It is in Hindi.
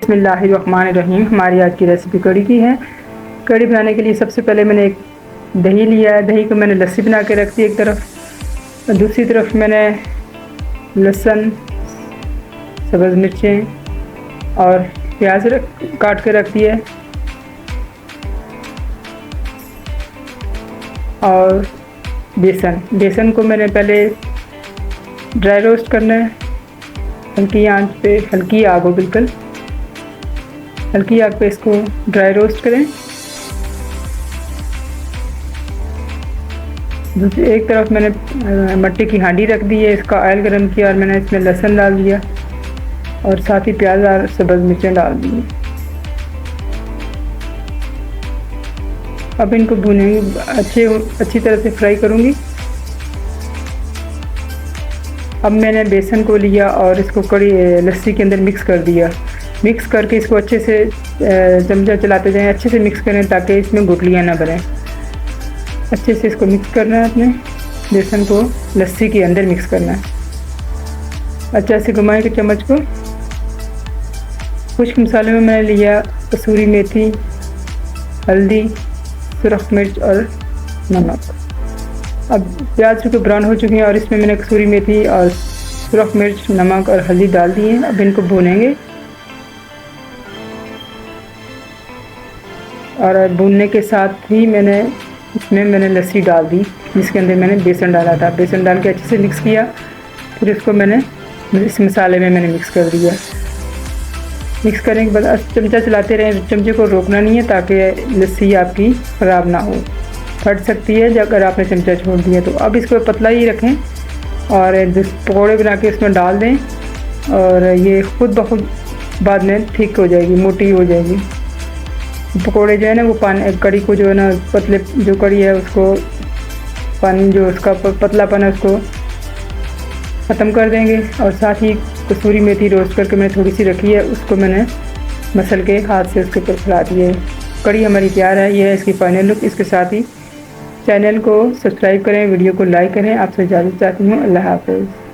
बिस्मिल्लाहिर्रहमानिर्रहीम। हमारी आज की रेसिपी कड़ी की है। कड़ी बनाने के लिए सबसे पहले मैंने एक दही लिया है। दही को मैंने लस्सी बना के रख दी एक तरफ, और दूसरी तरफ मैंने लहसुन, सब्ज़ मिर्चें और प्याज काट के रख दिए। और बेसन को मैंने पहले ड्राई रोस्ट करना है। हल्की आंच पे, हल्की आग हो, बिल्कुल हल्की आग पे इसको ड्राई रोस्ट करें। दूसरी एक तरफ मैंने मट्टी की हांडी रख दी है, इसका ऑयल गरम किया और मैंने इसमें लहसुन डाल दिया और साथ ही प्याज और सब्ज़ मिर्चें डाल दी। अब इनको भूनेंगे, अच्छी तरह से फ्राई करूँगी। अब मैंने बेसन को लिया और इसको कड़ी लस्सी के अंदर मिक्स कर दिया। मिक्स करके इसको अच्छे से चमचा चलाते जाएं, अच्छे से मिक्स करें ताकि इसमें गुठलियाँ ना बनें। अच्छे से इसको मिक्स करना है, अपने बेसन को लस्सी के अंदर मिक्स करना है। अच्छा से घुमाएं के चम्मच को। खुश्क मसाले में मैंने लिया कसूरी मेथी, हल्दी, सुरख मिर्च और नमक। अब प्याज चूँकि ब्राउन हो चुके हैं और इसमें मैंने कसूरी मेथी और सुरख मिर्च, नमक और हल्दी डाल दी है। अब इनको भूनेंगे और भूनने के साथ ही मैंने लस्सी डाल दी, जिसके अंदर मैंने बेसन डाला था। बेसन डाल के अच्छे से मिक्स किया, फिर इसको मैंने इस मसाले में मैंने मिक्स कर दिया। मिक्स करने के बाद चमचा चलाते रहें, चमचे को रोकना नहीं है ताकि लस्सी आपकी ख़राब ना हो, फट सकती है अगर आपने चमचा छोड़ दिया तो। अब इसको पतला ही रखें और पकौड़े बना के इसमें डाल दें और ये खुद ब खुद बाद में ठीक हो जाएगी, मोटी हो जाएगी। पकौड़े जो है ना, वो पानी कड़ी को जो है ना, पतले जो कड़ी है उसको पानी जो उसका पतलापन है उसको ख़त्म कर देंगे। और साथ ही कसूरी मेथी रोस्ट करके मैंने थोड़ी सी रखी है, उसको मैंने मसल के हाथ से उसके ऊपर फैला दिया है। कड़ी हमारी तैयार है। ये है इसकी फाइनल लुक। इसके साथ ही चैनल को सब्सक्राइब करें, वीडियो को लाइक करें। आपसे इजाज़त चाहती हूँ। अल्लाह हाफ़िज़।